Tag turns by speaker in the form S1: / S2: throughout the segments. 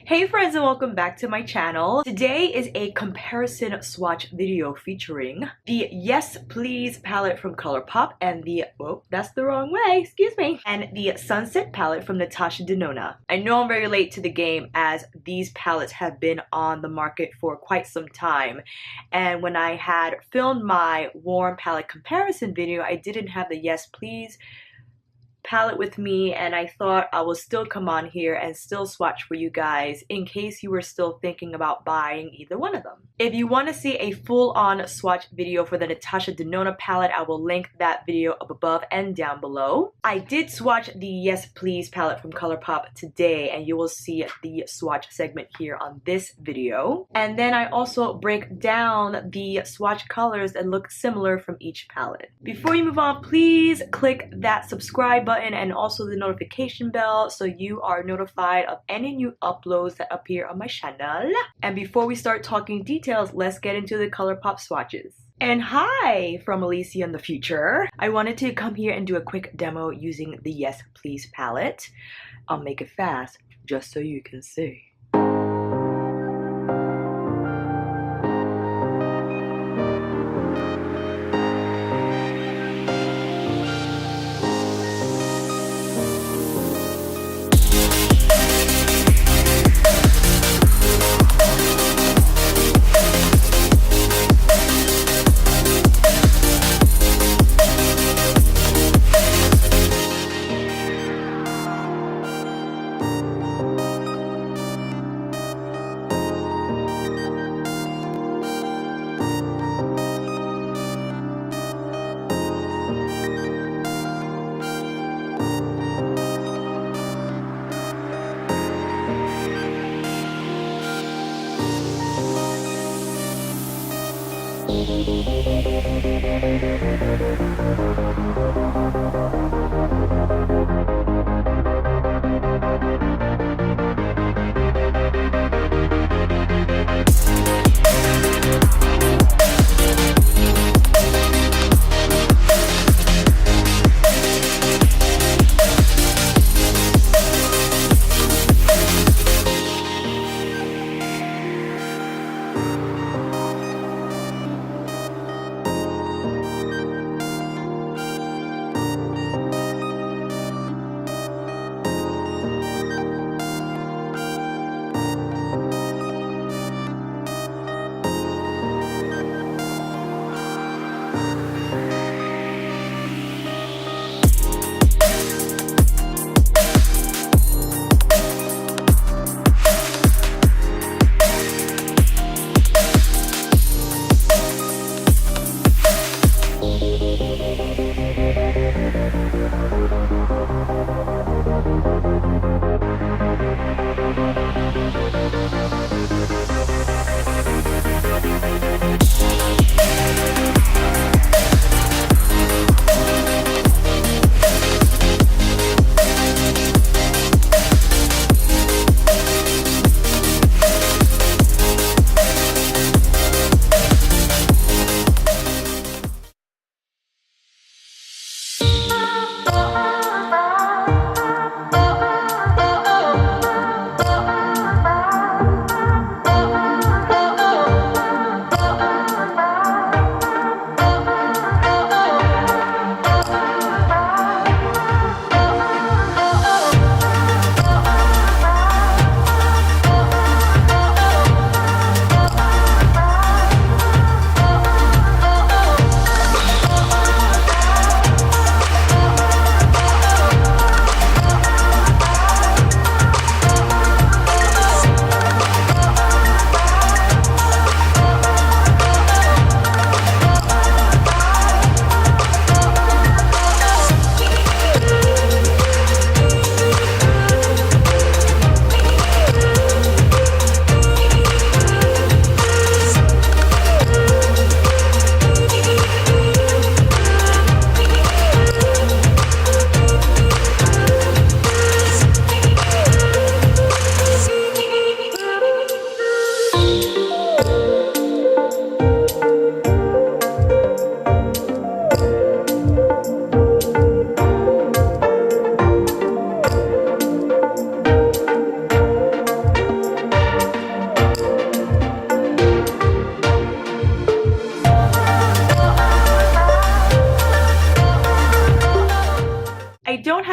S1: Hey friends, and welcome back to my channel. Today is a comparison swatch video featuring the Yes Please palette from Colourpop and the, whoa, that's the wrong way, excuse me, and the Sunset palette from Natasha Denona. I know I'm very late to the game as these palettes have been on the market for quite some time, and when I had filmed my warm palette comparison video, I didn't have the Yes Please palette with me, and I thought I will still come on here and still swatch for you guys in case you were still thinking about buying either one of them. If you want to see a full-on swatch video for the Natasha Denona palette, I will link that video up above and down below. I did swatch the Yes Please palette from Colourpop today, and you will see the swatch segment here on this video. And then I also break down the swatch colors that look similar from each palette. Before you move on, please click that subscribe button and also the notification bell so you are notified of any new uploads that appear on my channel. And before we start talking details, let's get into the Colourpop swatches. And hi from Alicia in the future. I wanted to come here and do a quick demo using the Yes Please palette. I'll make it fast just so you can see.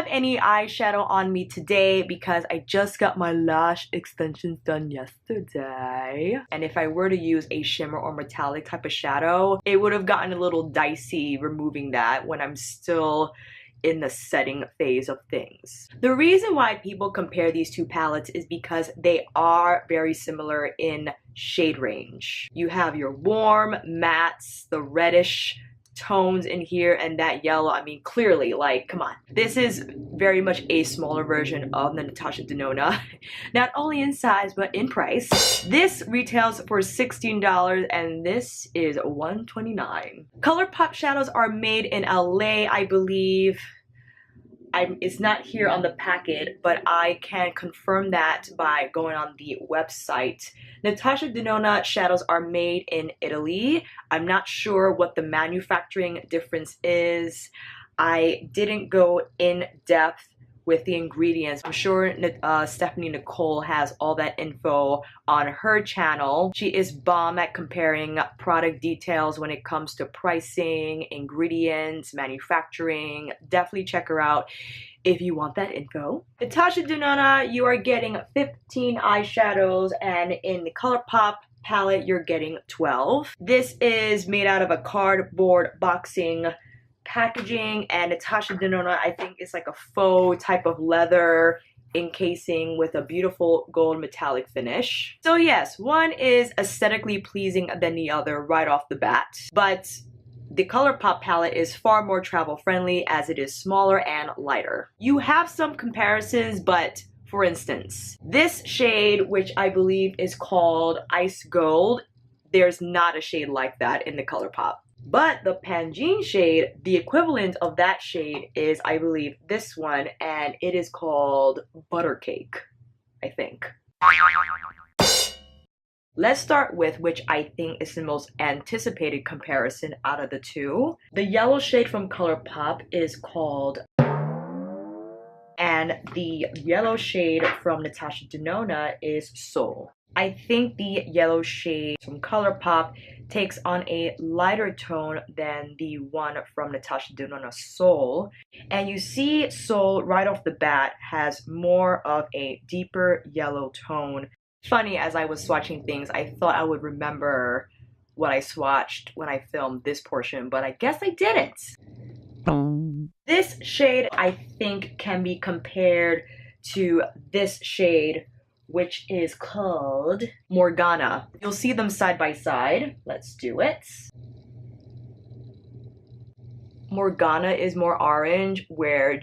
S1: have any eyeshadow on me today because I just got my lash extensions done yesterday. And if I were to use a shimmer or metallic type of shadow, it would have gotten a little dicey removing that when I'm still in the setting phase of things. The reason why people compare these two palettes is because they are very similar in shade range. You have your warm mattes, the reddish tones in here, and that yellow. I mean, clearly, like, come on. This is very much a smaller version of the Natasha Denona, not only in size but in price. This retails for $16 and this is $129. Colourpop shadows are made in LA, I believe. It's not here on the packet, but I can confirm that by going on the website. Natasha Denona shadows are made in Italy. I'm not sure what the manufacturing difference is. I didn't go in depth with the ingredients. I'm sure Stephanie Nicole has all that info on her channel. She is bomb at comparing product details when it comes to pricing, ingredients, manufacturing. Definitely check her out if you want that info. Natasha Denona, you are getting 15 eyeshadows, and in the Colourpop palette, you're getting 12. This is made out of a cardboard boxing packaging, and Natasha Denona, I think, is like a faux type of leather encasing with a beautiful gold metallic finish. So yes, one is aesthetically pleasing than the other right off the bat, but the Colourpop palette is far more travel friendly as it is smaller and lighter. You have some comparisons, but for instance, this shade, which I believe is called Ice Gold, there's not a shade like that in the Colourpop. But the Pangene shade, the equivalent of that shade is, I believe, this one, and it is called Buttercake, I think. Let's start with which I think is the most anticipated comparison out of the two. The yellow shade from Colourpop is called, and the yellow shade from Natasha Denona is Soul. I think the yellow shade from Colourpop takes on a lighter tone than the one from Natasha Denona Soul. And you see Soul right off the bat has more of a deeper yellow tone. Funny, as I was swatching things, I thought I would remember what I swatched when I filmed this portion, but I guess I didn't. This shade, I think, can be compared to this shade, which is called Morgana. You'll see them side by side. Let's do it. Morgana is more orange, where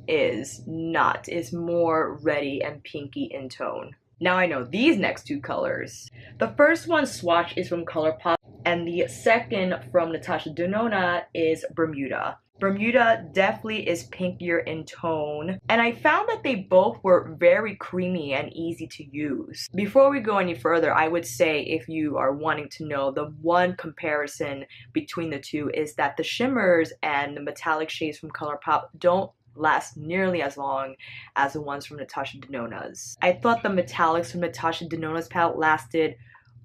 S1: is not. Is more reddy and pinky in tone. Now I know these next two colors. The first one, Swatch, is from Colourpop, and the second from Natasha Denona is Bermuda. Bermuda definitely is pinkier in tone, and I found that they both were very creamy and easy to use. Before we go any further, I would say, if you are wanting to know, the one comparison between the two is that the shimmers and the metallic shades from Colourpop don't last nearly as long as the ones from Natasha Denona's. I thought the metallics from Natasha Denona's palette lasted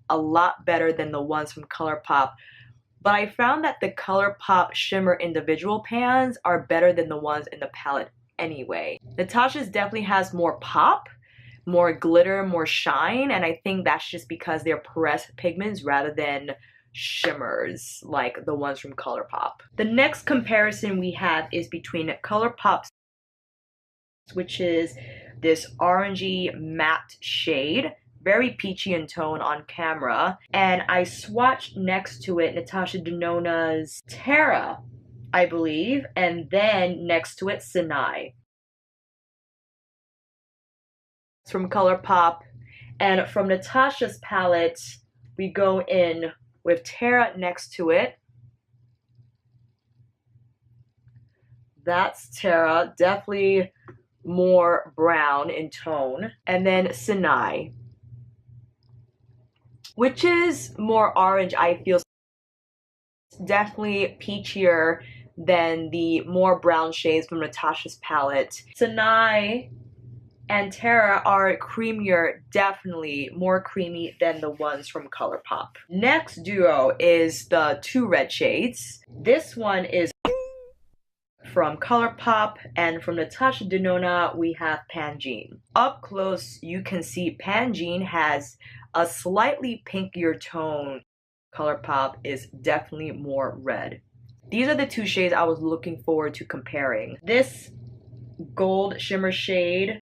S1: a lot better than the ones from Colourpop, but I found that the Colourpop shimmer individual pans are better than the ones in the palette anyway. Natasha's definitely has more pop, more glitter, more shine, and I think that's just because they're pressed pigments rather than shimmers like the ones from Colourpop. The next comparison we have is between Colourpop, which is this orangey matte shade, very peachy in tone on camera, and I swatched next to it Natasha Denona's Terra, I believe, and then next to it Sinai. It's from Colourpop, and from Natasha's palette we go in with Terra next to it. That's Terra, definitely more brown in tone, and then Sinai, which is more orange. I feel definitely peachier than the more brown shades from Natasha's palette. Sinai and Terra are creamier, definitely more creamy than the ones from Colourpop. Next duo is the two red shades. This one is from Colourpop, and from Natasha Denona we have Pangene. Up close you can see Pangene has a slightly pinkier tone. Colourpop is definitely more red. These are the two shades I was looking forward to comparing. This gold shimmer shade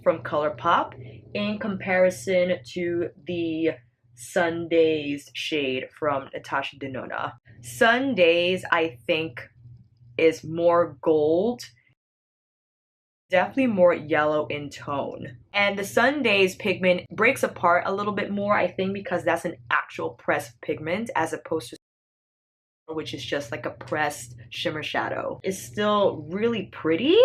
S1: from Colourpop in comparison to the Sundays shade from Natasha Denona. Sundays, I think, is more gold, definitely more yellow in tone. And the Sundays pigment breaks apart a little bit more, I think, because that's an actual pressed pigment as opposed to which is just like a pressed shimmer shadow. It's still really pretty,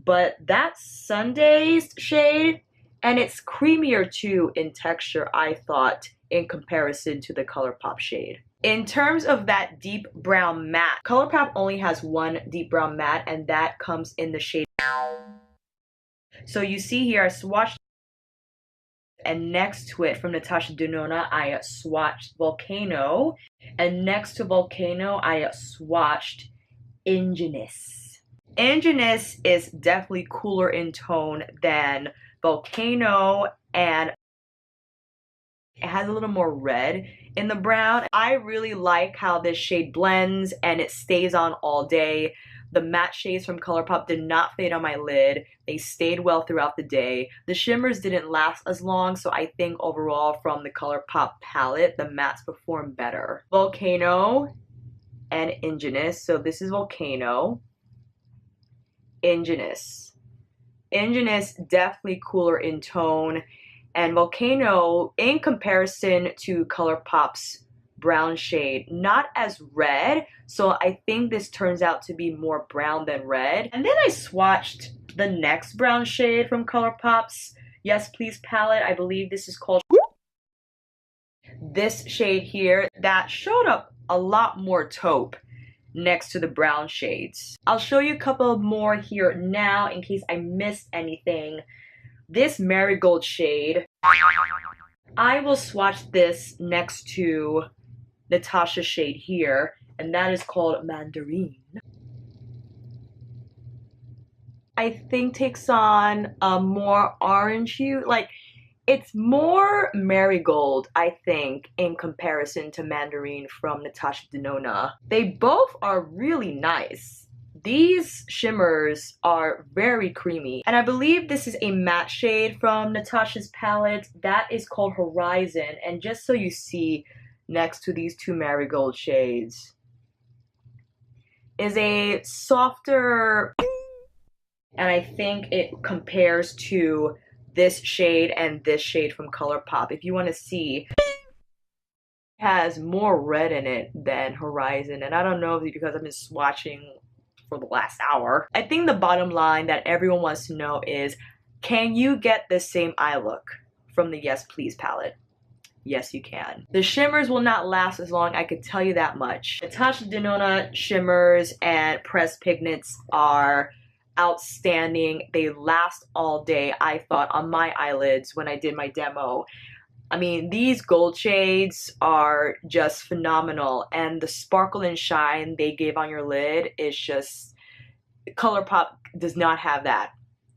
S1: but that Sundays shade, and it's creamier too in texture, I thought, in comparison to the Colourpop shade. In terms of that deep brown matte, Colourpop only has one deep brown matte, and that comes in the shade. So you see here I swatched, and next to it from Natasha Denona I swatched Volcano, and next to Volcano I swatched Ingenious. Ingenious is definitely cooler in tone than Volcano, and it has a little more red in the brown. I really like how this shade blends and it stays on all day. The matte shades from Colourpop did not fade on my lid. They stayed well throughout the day. The shimmers didn't last as long, so I think overall from the Colourpop palette, the mattes perform better. Volcano and Ingenious. So this is Volcano. Ingenious. Ingenious, definitely cooler in tone. And Volcano, in comparison to Colourpop's brown shade, not as red, so I think this turns out to be more brown than red. And then I swatched the next brown shade from Colourpop's Yes Please palette. I believe this is called this shade here, that showed up a lot more taupe next to the brown shades. I'll show you a couple more here now in case I missed anything. This Marigold shade, I will swatch this next to Natasha's shade here, and that is called Mandarin. I think takes on a more orange hue, like it's more Marigold, I think, in comparison to Mandarin from Natasha Denona. They both are really nice. These shimmers are very creamy, and I believe this is a matte shade from Natasha's palette that is called Horizon. And just so you see, next to these two Marigold shades is a softer, and I think it compares to this shade and this shade from Colourpop. If you want to see, it has more red in it than Horizon, and I don't know if it's because I've been swatching for the last hour. I think the bottom line that everyone wants to know is, can you get the same eye look from the Yes Please palette? Yes, you can. The shimmers will not last as long, I could tell you that much. Natasha Denona shimmers and pressed pigments are outstanding. They last all day, I thought, on my eyelids when I did my demo. I mean, these gold shades are just phenomenal, and the sparkle and shine they gave on your lid is just, Colourpop does not have that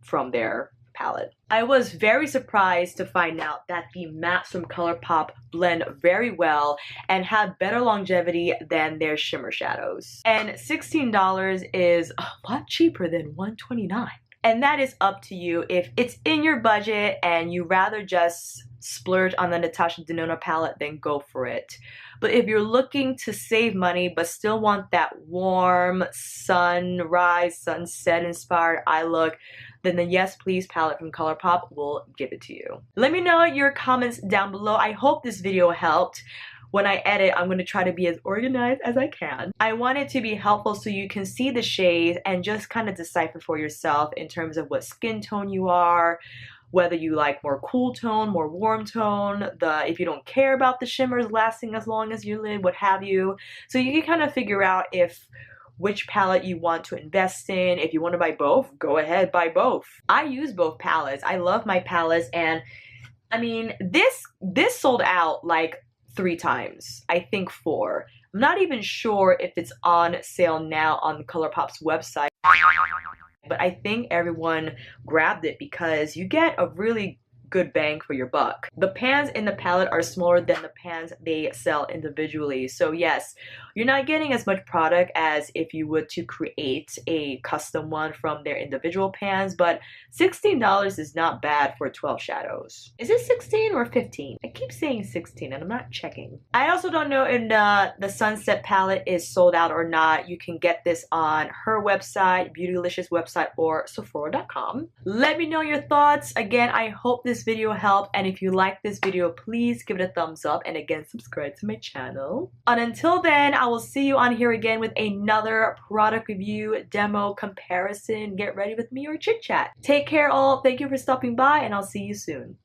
S1: from their palette. I was very surprised to find out that the mattes from Colourpop blend very well and have better longevity than their shimmer shadows. And $16 is a lot cheaper than $129. And that is up to you. If it's in your budget and you rather just splurge on the Natasha Denona palette, then go for it. But if you're looking to save money but still want that warm sunrise, sunset inspired eye look, then the Yes Please palette from Colourpop will give it to you. Let me know your comments down below. I hope this video helped. When I edit, I'm going to try to be as organized as I can. I want it to be helpful so you can see the shades and just kind of decipher for yourself in terms of what skin tone you are, whether you like more cool tone, more warm tone, if you don't care about the shimmers lasting as long as your lid, what have you. So you can kind of figure out which palette you want to invest in. If you want to buy both, go ahead, buy both. I use both palettes. I love my palettes, and I mean, this sold out like 3 times. I think 4. I'm not even sure if it's on sale now on Colourpop's website, but I think everyone grabbed it because you get a really good bang for your buck. The pans in the palette are smaller than the pans they sell individually. So yes, you're not getting as much product as if you would to create a custom one from their individual pans, but $16 is not bad for 12 shadows. Is it 16 or 15? I keep saying 16 and I'm not checking. I also don't know if the Sunset palette is sold out or not. You can get this on her website, Beautylicious website, or Sephora.com. Let me know your thoughts. Again, I hope this video helped, and if you like this video, please give it a thumbs up, and again, subscribe to my channel. And until then, I will see you on here again with another product review, demo, comparison, get ready with me, or chit chat. Take care all, thank you for stopping by, and I'll see you soon.